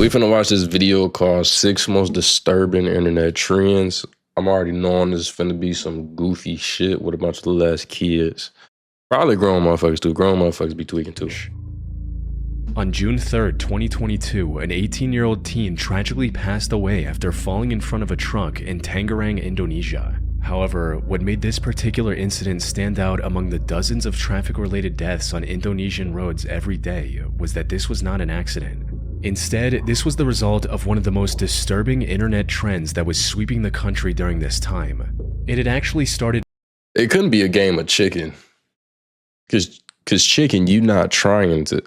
We finna watch this video called 6 Most Disturbing Internet Trends. I'm already knowing this is finna be some goofy shit with a bunch of little ass kids. Probably grown motherfuckers too. Grown motherfuckers be tweaking too. On June 3rd, 2022, an 18-year-old teen tragically passed away after falling in front of a truck in Tangerang, Indonesia. However, what made this particular incident stand out among the dozens of traffic-related deaths on Indonesian roads every day was that this was not an accident. Instead, this was the result of one of the most disturbing internet trends that was sweeping the country during this time. It had actually started— It couldn't be a game of chicken. Cause chicken, you not trying to.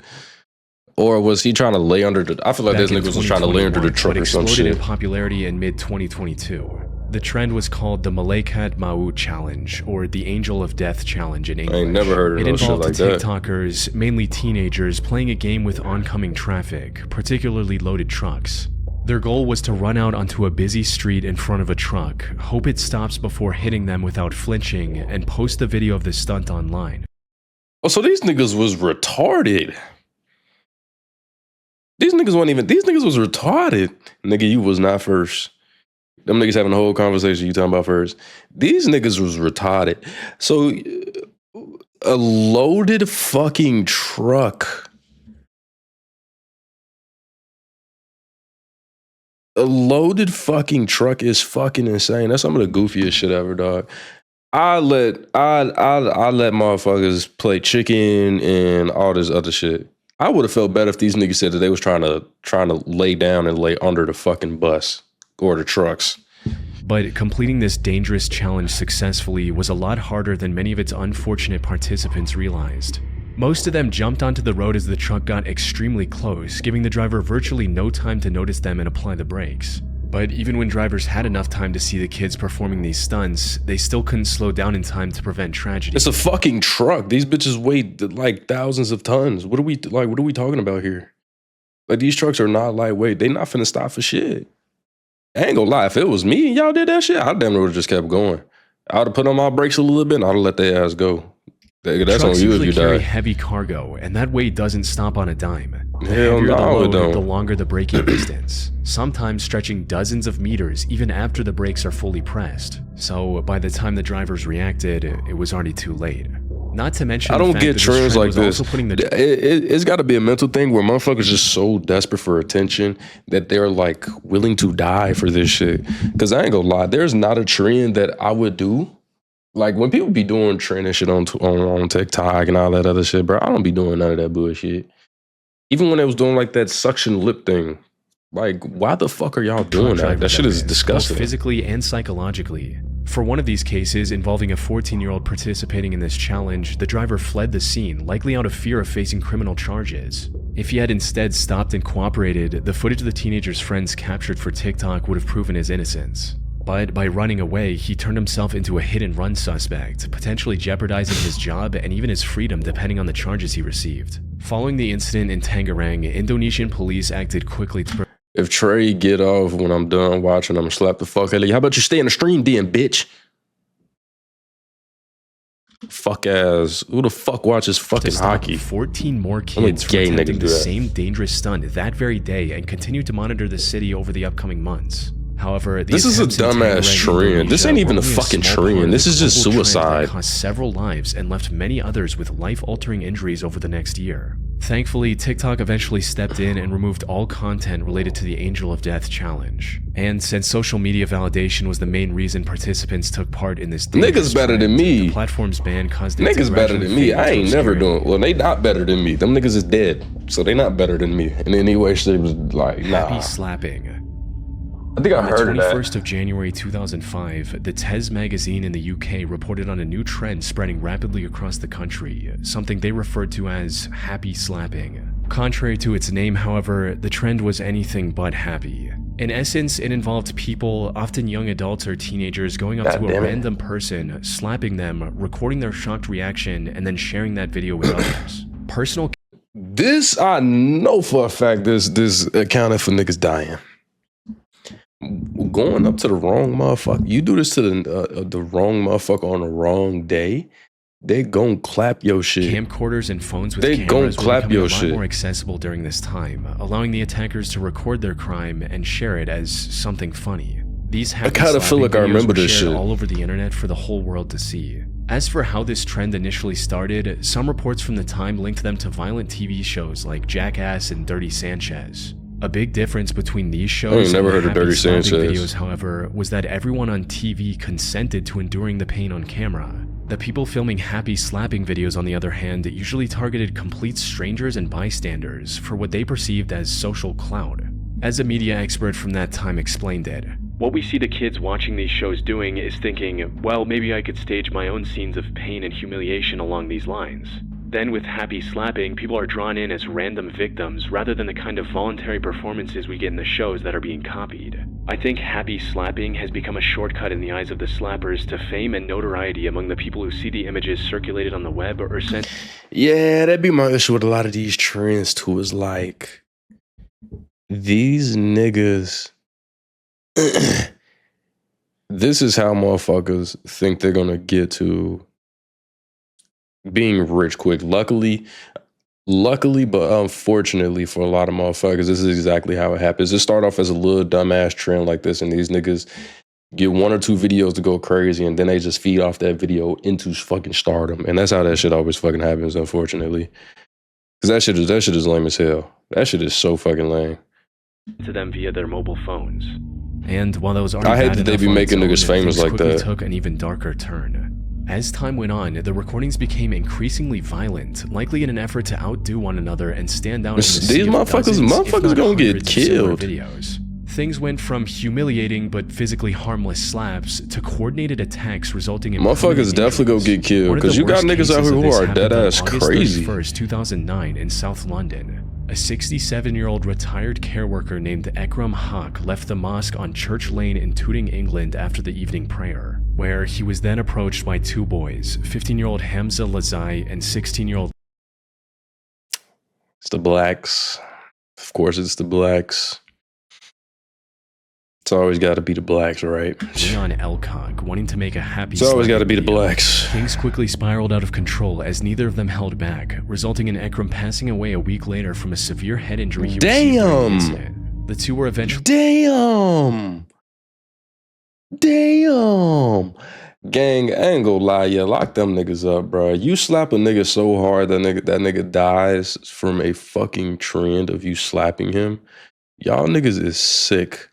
Or was he trying to lay under the— I feel like this nigga was trying to lay under the truck or some shit. Exploded in popularity in mid-2022. The trend was called the Malaikat Maut Challenge, or the Angel of Death Challenge in English. I ain't never heard of no shit like that. It involved TikTokers, mainly teenagers, playing a game with oncoming traffic, particularly loaded trucks. Their goal was to run out onto a busy street in front of a truck, hope it stops before hitting them without flinching, and post the video of the stunt online. Oh, so these niggas was retarded. These niggas was retarded. Nigga, you was not first. Them niggas having a whole conversation you talking about first. These niggas was retarded. So a loaded fucking truck. A loaded fucking truck is fucking insane. That's some of the goofiest shit ever, dog. I let motherfuckers play chicken and all this other shit. I would have felt better if these niggas said that they was trying to lay down and lay under the fucking bus or the trucks. But completing this dangerous challenge successfully was a lot harder than many of its unfortunate participants realized. Most of them jumped onto the road as the truck got extremely close, giving the driver virtually no time to notice them and apply the brakes. But even when drivers had enough time to see the kids performing these stunts, they still couldn't slow down in time to prevent tragedy. It's a fucking truck. These bitches weigh like thousands of tons. What are we talking about here? Like, these trucks are not lightweight. They not finna stop for shit. I ain't gonna lie. If it was me and y'all did that shit, I damn near would've just kept going. I would've put on my brakes a little bit and I'd let their ass go. That's on you if you die. Carry heavy cargo, and that weight doesn't stop on a dime. The Hell heavier the no, load, it don't. the longer the braking distance, sometimes stretching dozens of meters even after the brakes are fully pressed. So by the time the drivers reacted, it was already too late. Not to mention, I don't get trends like this. It's got to be a mental thing where motherfuckers just so desperate for attention that they're like willing to die for this shit. Because I ain't gonna lie, there's not a trend that I would do. Like, when people be doing trending shit on TikTok and all that other shit, bro, I don't be doing none of that bullshit. Even when they was doing like that suction lip thing, like, why the fuck are y'all doing that? That shit is disgusting. Both physically and psychologically. For one of these cases, involving a 14-year-old participating in this challenge, the driver fled the scene, likely out of fear of facing criminal charges. If he had instead stopped and cooperated, the footage the teenager's friends captured for TikTok would have proven his innocence. But by running away, he turned himself into a hit-and-run suspect, potentially jeopardizing his job and even his freedom depending on the charges he received. Following the incident in Tangerang, Indonesian police acted quickly to— If Trey get off when I'm done watching, I'm gonna slap the fuck out of you. How about you stay in the stream then, bitch? Fuck ass. Who the fuck watches fucking hockey? 14 more kids from attempting the same dangerous stunt that very day and continue to monitor the city over the upcoming months. However, this is a dumbass trend. This ain't even a fucking trend. This is just suicide. Cost several lives and left many others with life-altering injuries over the next year. Thankfully, TikTok eventually stepped in and removed all content related to the Angel of Death challenge. And since social media validation was the main reason participants took part in this niggas better than me. The platform's ban caused it niggas better than me. I ain't never doing well. They not better than me. Them niggas is dead, so they not better than me in any way. Shape, was like, nah. Happy slapping. I think I heard of that. On the 21st of January 2005, the Tez magazine in the UK reported on a new trend spreading rapidly across the country, something they referred to as happy slapping. Contrary to its name, however, the trend was anything but happy. In essence, it involved people, often young adults or teenagers, going up to a random person, slapping them, recording their shocked reaction, and then sharing that video with others. This, I know for a fact, this accounted for niggas dying. Going up to the wrong motherfucker. You do this to the wrong motherfucker on the wrong day. they gon' clap your shit. Camcorders and phones with They gon' cameras were clap becoming your a lot shit. more accessible during this time, allowing the attackers to record their crime and share it as something funny. These happy kinda feel slapping like I videos remember were this shared shit. all over the internet for the whole world to see. As for how this trend initially started, some reports from the time linked them to violent TV shows like Jackass and Dirty Sanchez. A big difference between these shows never and heard of happy Dirty slapping Sanchez. videos, however, was that everyone on TV consented to enduring the pain on camera. The people filming happy slapping videos, on the other hand, usually targeted complete strangers and bystanders for what they perceived as social clout. As a media expert from that time explained it, what we see the kids watching these shows doing is thinking, well, maybe I could stage my own scenes of pain and humiliation along these lines. Then with happy slapping, people are drawn in as random victims rather than the kind of voluntary performances we get in the shows that are being copied. I think happy slapping has become a shortcut in the eyes of the slappers to fame and notoriety among the people who see the images circulated on the web or sent. Yeah, that'd be my issue with a lot of these trends too. Is like these niggas. This is how motherfuckers think they're gonna get to being rich quick. Luckily, but unfortunately for a lot of motherfuckers, this is exactly how it happens. It start off as a little dumbass trend like this, and these niggas get 1 or 2 videos to go crazy, and then they just feed off that video into fucking stardom. And that's how that shit always fucking happens, unfortunately. Because that shit is lame as hell. That shit is so fucking lame. To them via their mobile phones. And while that was already I hate bad that they enough be on making its niggas own, famous things like quickly that. took an even darker turn. As time went on, the recordings became increasingly violent, likely in an effort to outdo one another and stand out in the These sea of motherfuckers gonna get hundreds of similar killed. videos. Things went from humiliating but physically harmless slaps to coordinated attacks resulting in Motherfuckers permanent definitely gonna injuries. get killed, One of the 'cause you got worst niggas out cases here of who this are happened dead on ass August crazy. 31st, 2009 in South London. A 67-year-old retired care worker named Ekram Haq left the mosque on Church Lane in Tooting, England after the evening prayer, where he was then approached by 2 boys, 15-year-old Hamza Lazai and 16-year-old It's the blacks. Of course, it's the blacks. It's always got to be the blacks, right? Leon Elcock, wanting to make a happy It's always got to slapping be the video. blacks. Things quickly spiraled out of control as neither of them held back, resulting in Ekram passing away a week later from a severe head injury he received during the Damn. incident. The 2 were eventually Damn. Gang, I ain't gonna lie, yeah, lock them niggas up, bro. You slap a nigga so hard that nigga dies from a fucking trend of you slapping him. Y'all niggas is sick.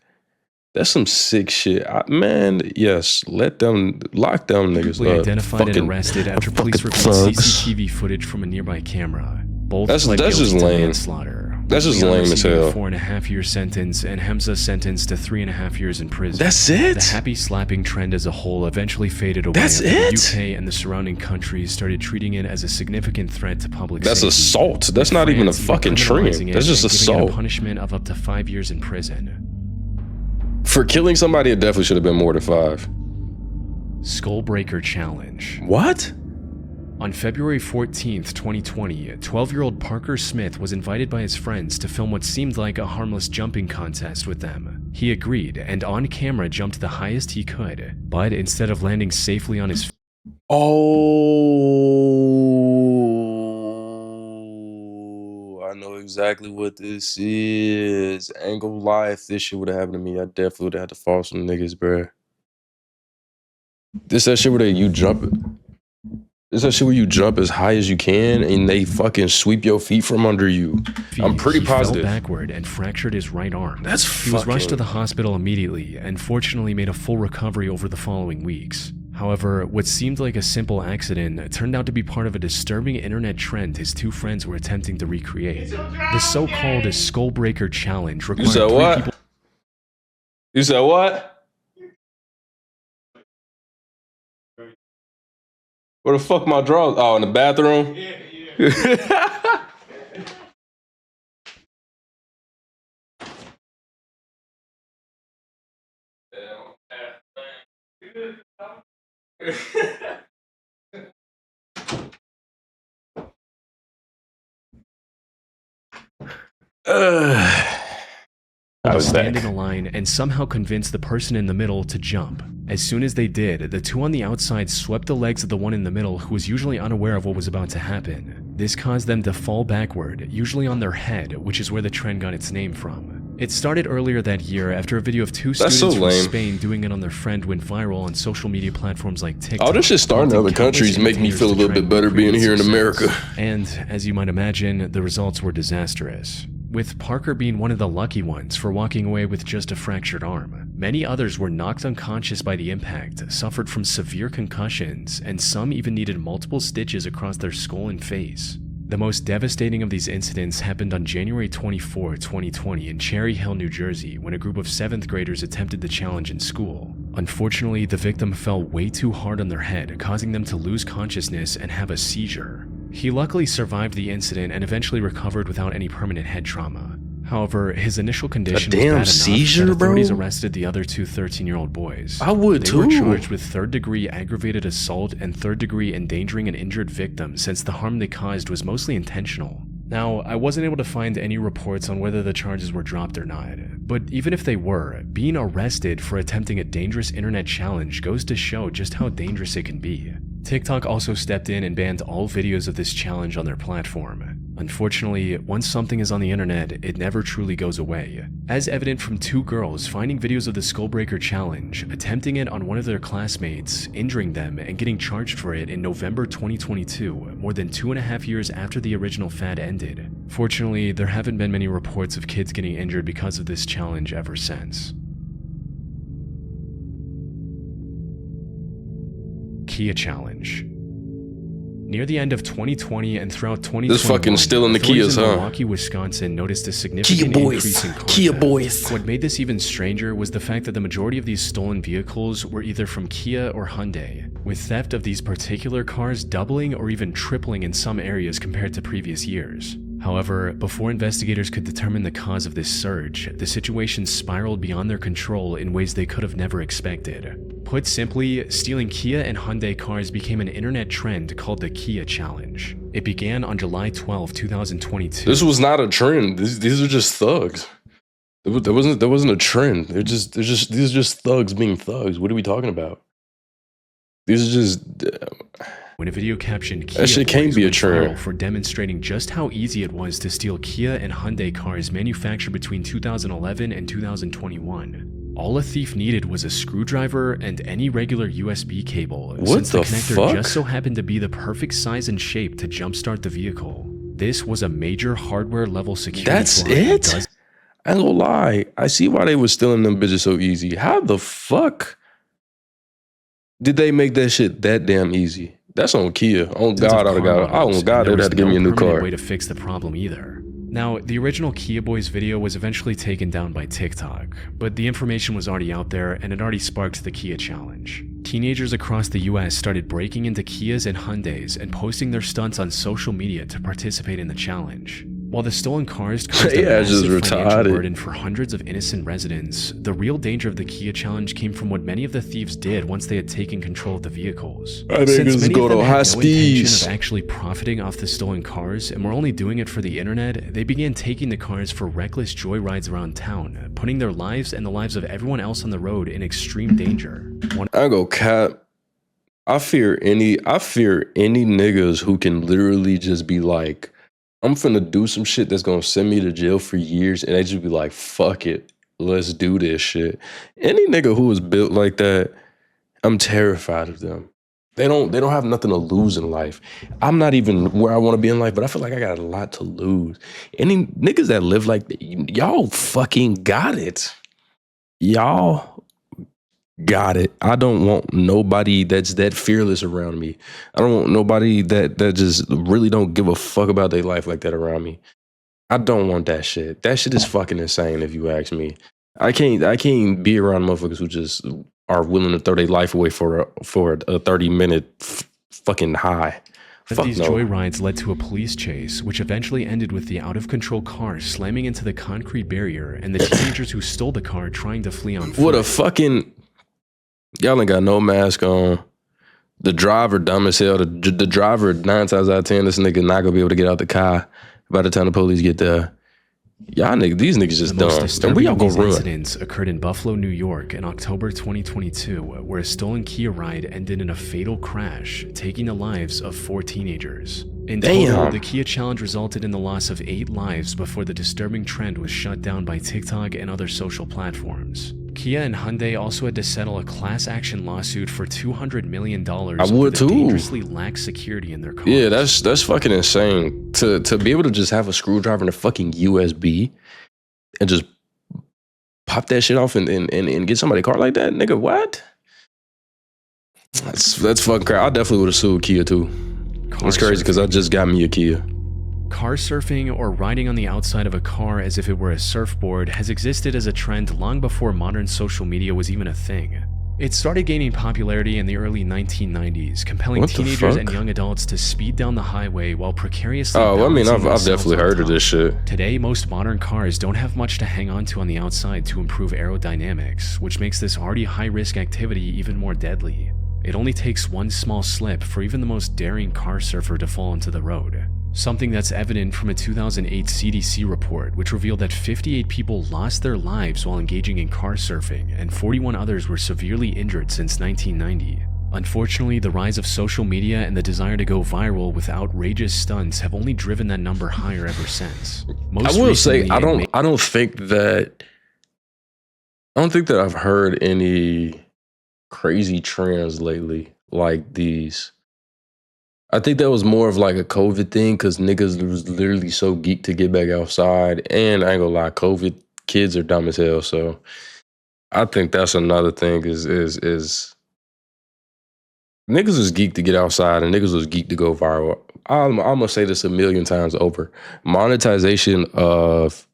That's some sick shit. Man, yes, lock them niggas up. identified and Fucking- arrested after police fucking reviewed thugs. CCTV footage from a nearby camera. Both That's pled just guilty to lame. manslaughter. That's just Leon lame as receiving hell. a 4.5-year sentence and Hamza sentenced to 3.5 years in prison. That's it? The happy slapping trend as a whole eventually faded away. That's after it? The UK and the surrounding countries started treating it as a significant threat to public That's safety. assault. That's with not even a France fucking criminalizing trend. it That's just and giving it assault. a punishment of up to 5 years in prison. For killing somebody, it definitely should have been more than 5. Skullbreaker Challenge. What? On February 14th, 2020, 12-year-old Parker Smith was invited by his friends to film what seemed like a harmless jumping contest with them. He agreed, and on camera jumped the highest he could, but instead of landing safely on his Oh, I know exactly what this is. I ain't gonna lie, if this shit would have happened to me, I definitely would have had to fall some niggas, bruh. This that shit where you jump. This that shit where you jump as high as you can and they fucking sweep your feet from under you. I'm pretty he positive. fell backward and fractured his right arm. That's He was rushed to fucking- the hospital immediately and fortunately made a full recovery over the following weeks. However, what seemed like a simple accident turned out to be part of a disturbing internet trend his 2 friends were attempting to recreate. The so-called Skullbreaker Challenge required You said 3 what? people You said what? Where the fuck my drawers? Oh, in the bathroom? I was stand back. in a line and somehow convince the person in the middle to jump. As soon as they did, the two on the outside swept the legs of the one in the middle who was usually unaware of what was about to happen. This caused them to fall backward, usually on their head, which is where the trend got its name from. It started earlier that year after a video of two students from Spain doing it on their friend went viral on social media platforms like TikTok. All this shit starting in other countries make me feel a little bit better being here in America. And as you might imagine, the results were disastrous, with Parker being one of the lucky ones for walking away with just a fractured arm. Many others were knocked unconscious by the impact, suffered from severe concussions, and some even needed multiple stitches across their skull and face. The most devastating of these incidents happened on January 24, 2020 in Cherry Hill, New Jersey, when a group of 7th graders attempted the challenge in school. Unfortunately, the victim fell way too hard on their head, causing them to lose consciousness and have a seizure. He luckily survived the incident and eventually recovered without any permanent head trauma. However, his initial condition was bad enough that authorities arrested the other two 13-year-old boys. I would too. They were charged with third-degree aggravated assault and third-degree endangering an injured victim, since the harm they caused was mostly intentional. Now, I wasn't able to find any reports on whether the charges were dropped or not, but even if they were, being arrested for attempting a dangerous internet challenge goes to show just how dangerous it can be. TikTok also stepped in and banned all videos of this challenge on their platform. Unfortunately, once something is on the internet, it never truly goes away. As evident from two girls finding videos of the Skullbreaker challenge, attempting it on one of their classmates, injuring them, and getting charged for it in November 2022, more than 2.5 years after the original fad ended. Fortunately, there haven't been many reports of kids getting injured because of this challenge ever since. Kia Challenge. Near the end of 2020 and throughout 2021, this fucking still in the Kias, huh? Milwaukee, Wisconsin noticed a significant increase in contact. Kia boys. What made this even stranger was the fact that the majority of these stolen vehicles were either from Kia or Hyundai, with theft of these particular cars doubling or even tripling in some areas compared to previous years. However, before investigators could determine the cause of this surge, the situation spiraled beyond their control in ways they could have never expected. Put simply, stealing Kia and Hyundai cars became an internet trend called the Kia Challenge. It began on July 12, 2022. This was not a trend. These are just thugs. There wasn't a trend. These are just thugs being thugs. What are we talking about? These are just. When a video captioned Kia that shit can't be a trend for demonstrating just how easy it was to steal Kia and Hyundai cars manufactured between 2011 and 2021. All a thief needed was a screwdriver and any regular USB cable, since the connector just so happened to be the perfect size and shape to jumpstart the vehicle. This was a major hardware-level security flaw. That's it? I ain't gonna lie. I see why they was stealing them bitches so easy. How the fuck did they make that shit that damn easy? That's on Kia. On God, they'd have to give me a new car. Way to fix the problem either. Now, the original Kia Boys video was eventually taken down by TikTok, but the information was already out there and it already sparked the Kia Challenge. Teenagers across the US started breaking into Kias and Hyundais and posting their stunts on social media to participate in the challenge. While the stolen cars caused a massive financial burden for hundreds of innocent residents, the real danger of the Kia Challenge came from what many of the thieves did once they had taken control of the vehicles. Since many of them had no intention of actually profiting off the stolen cars and were only doing it for the internet, they began taking the cars for reckless joyrides around town, putting their lives and the lives of everyone else on the road in extreme danger. I go cap. I fear any niggas who can literally just be like, I'm finna do some shit that's gonna send me to jail for years, and they just be like, fuck it, let's do this shit. Any nigga who is built like that, I'm terrified of them. They don't have nothing to lose in life. I'm not even where I want to be in life, but I feel like I got a lot to lose. Any niggas that live like that, y'all fucking got it. Y'all got it. I don't want nobody that's that fearless around me. I don't want nobody that just really don't give a fuck about their life like that around me. I don't want that shit. That shit is fucking insane if you ask me. I can't be around motherfuckers who just are willing to throw their life away for a 30-minute fucking high. But these joyrides led to a police chase, which eventually ended with the out-of-control car slamming into the concrete barrier and the teenagers who stole the car trying to flee on foot. What a fucking... Y'all ain't got no mask on. The driver dumb as hell. The driver, 9 times out of 10, this nigga not gonna be able to get out the car by the time the police get there. Y'all niggas, these niggas just The most dumb. And disturbing we all of go these run. incidents occurred in Buffalo, New York in October 2022, where a stolen Kia ride ended in a fatal crash, taking the lives of 4 teenagers. In total, the Kia challenge resulted in the loss of 8 lives before the disturbing trend was shut down by TikTok and other social platforms. Kia and Hyundai also had to settle a class action lawsuit for $200 million over the dangerously lax security in their cars. Yeah, that's fucking insane. To be able to just have a screwdriver and a fucking USB and just pop that shit off and get somebody a car like that, nigga, what? That's fucking crazy. I definitely would have sued Kia too. It's crazy because I just got me a Kia. Car surfing, or riding on the outside of a car as if it were a surfboard, has existed as a trend long before modern social media was even a thing. It started gaining popularity in the early 1990s, compelling teenagers and young adults to speed down the highway while precariously I've definitely heard of this shit. Today, most modern cars don't have much to hang on to on the outside to improve aerodynamics, which makes this already high-risk activity even more deadly. It only takes one small slip for even the most daring car surfer to fall into the road. Something that's evident from a 2008 CDC report, which revealed that 58 people lost their lives while engaging in car surfing, and 41 others were severely injured since 1990. Unfortunately, the rise of social media and the desire to go viral with outrageous stunts have only driven that number higher ever since. I will say, I don't think that I've heard any crazy trends lately like these. I think that was more of like a COVID thing because niggas was literally so geeked to get back outside. And I ain't gonna lie, COVID kids are dumb as hell. So I think that's another thing is niggas was geeked to get outside and niggas was geeked to go viral. I'm gonna say this a million times over. Monetization of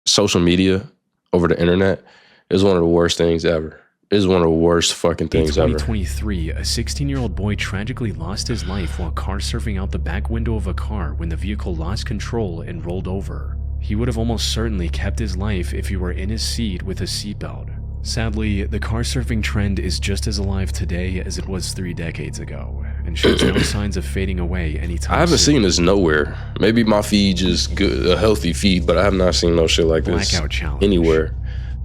social media over the internet is one of the worst things ever. Is one of the worst fucking things ever. In 2023, a 16-year-old boy tragically lost his life while car surfing out the back window of a car when the vehicle lost control and rolled over. He would have almost certainly kept his life if he were in his seat with a seatbelt. Sadly, the car surfing trend is just as alive today as it was 3 decades ago, and shows no signs of fading away anytime soon. I haven't seen this nowhere. Maybe my feed just good, a healthy feed, but I have not seen no shit like this Blackout challenge. Anywhere.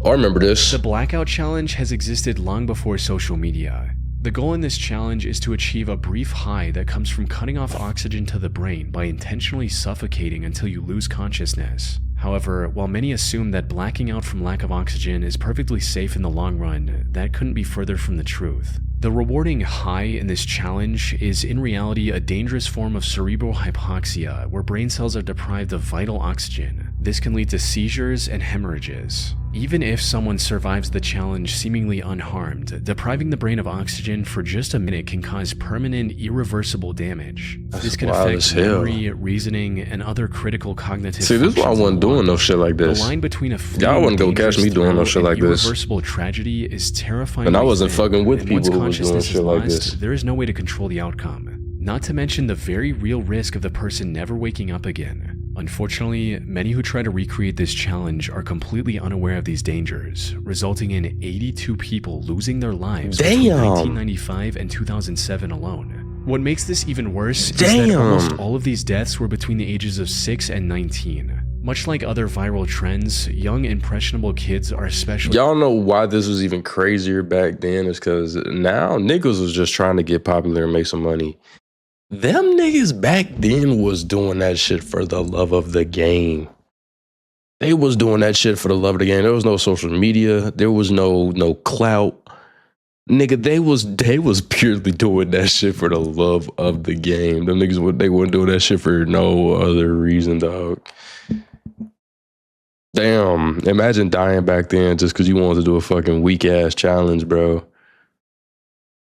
I remember this. The Blackout Challenge has existed long before social media. The goal in this challenge is to achieve a brief high that comes from cutting off oxygen to the brain by intentionally suffocating until you lose consciousness. However, while many assume that blacking out from lack of oxygen is perfectly safe in the long run, that couldn't be further from the truth. The rewarding high in this challenge is in reality a dangerous form of cerebral hypoxia, where brain cells are deprived of vital oxygen. This can lead to seizures and hemorrhages. Even if someone survives the challenge seemingly unharmed, depriving the brain of oxygen for just a minute can cause permanent, irreversible damage. This can affect memory, reasoning, and other critical cognitive functions. See, this is why I wasn't doing no shit like this. The line between a y'all wouldn't go catch me doing no shit like this. Irreversible tragedy is terrifying. And I wasn't fucking with people who was doing shit like this. There is no way to control the outcome. Not to mention the very real risk of the person never waking up again. Unfortunately, many who try to recreate this challenge are completely unaware of these dangers, resulting in 82 people losing their lives between 1995 and 2007 alone. What makes this even worse is that almost all of these deaths were between the ages of 6 and 19. Much like other viral trends, young impressionable kids are especially— Y'all know why this was even crazier back then is because now niggas was just trying to get popular and make some money. Them niggas back then was doing that shit for the love of the game. They was doing that shit for the love of the game. There was no social media. There was no clout. Nigga, they was purely doing that shit for the love of the game. Them niggas, they weren't doing that shit for no other reason, dog. Damn, imagine dying back then just because you wanted to do a fucking weak-ass challenge, bro.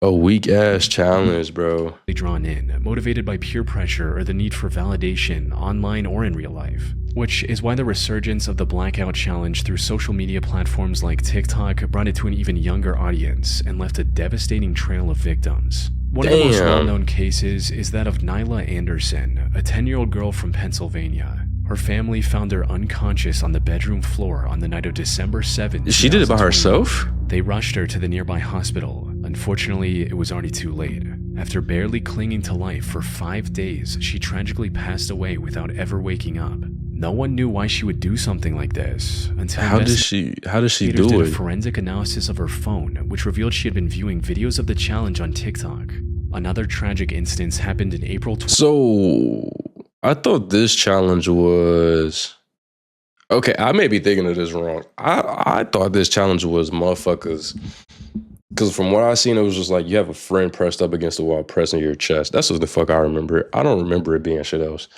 A weak-ass challenge, bro. Drawn in, motivated by peer pressure or the need for validation, online or in real life. Which is why the resurgence of the Blackout Challenge through social media platforms like TikTok brought it to an even younger audience and left a devastating trail of victims. One of the most well-known cases is that of Nyla Anderson, a 10-year-old girl from Pennsylvania. Her family found her unconscious on the bedroom floor on the night of December 7th. She did it by herself? They rushed her to the nearby hospital. Unfortunately, it was already too late. After barely clinging to life for 5 days, she tragically passed away without ever waking up. No one knew why she would do something like this until How does she do did a it? forensic analysis of her phone, which revealed she had been viewing videos of the challenge on TikTok. Another tragic instance happened in April. So I thought this challenge was okay. I may be thinking of this wrong. I thought this challenge was motherfuckers. Because from what I seen, it was just like you have a friend pressed up against the wall, pressing your chest. That's what the fuck I remember. I don't remember it being shit else.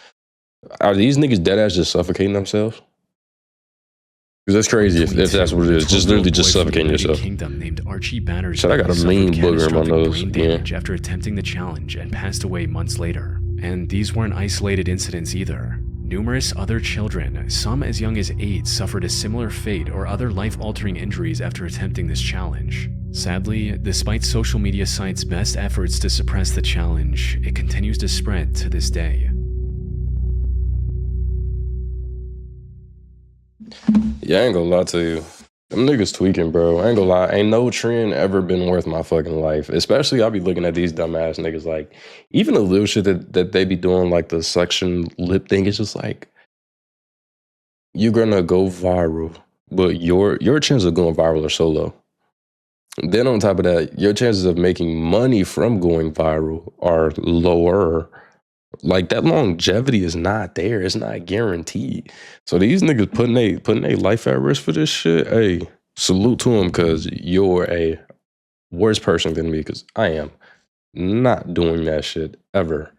Are these niggas dead ass just suffocating themselves? Because that's crazy if that's what it is. Just literally just suffocating yourself. Kingdom named Archie Banners. Shit, I got a mean booger in my nose. Brain damage after attempting the challenge and passed away months later. And these weren't isolated incidents either. Numerous other children, some as young as 8, suffered a similar fate or other life-altering injuries after attempting this challenge. Sadly, despite social media sites' best efforts to suppress the challenge, it continues to spread to this day. Yeah, I ain't gonna lie to you. Them niggas tweaking, bro. I ain't gonna lie. Ain't no trend ever been worth my fucking life. Especially, I'll be looking at these dumbass niggas like, even the little shit that they be doing, like the suction lip thing, it's just like, you're gonna go viral, but your chances of going viral are so low. Then on top of that, your chances of making money from going viral are lower. Like that longevity is not there. It's not guaranteed. So these niggas putting their life at risk for this shit. Hey, salute to them because you're a worse person than me because I am not doing that shit ever.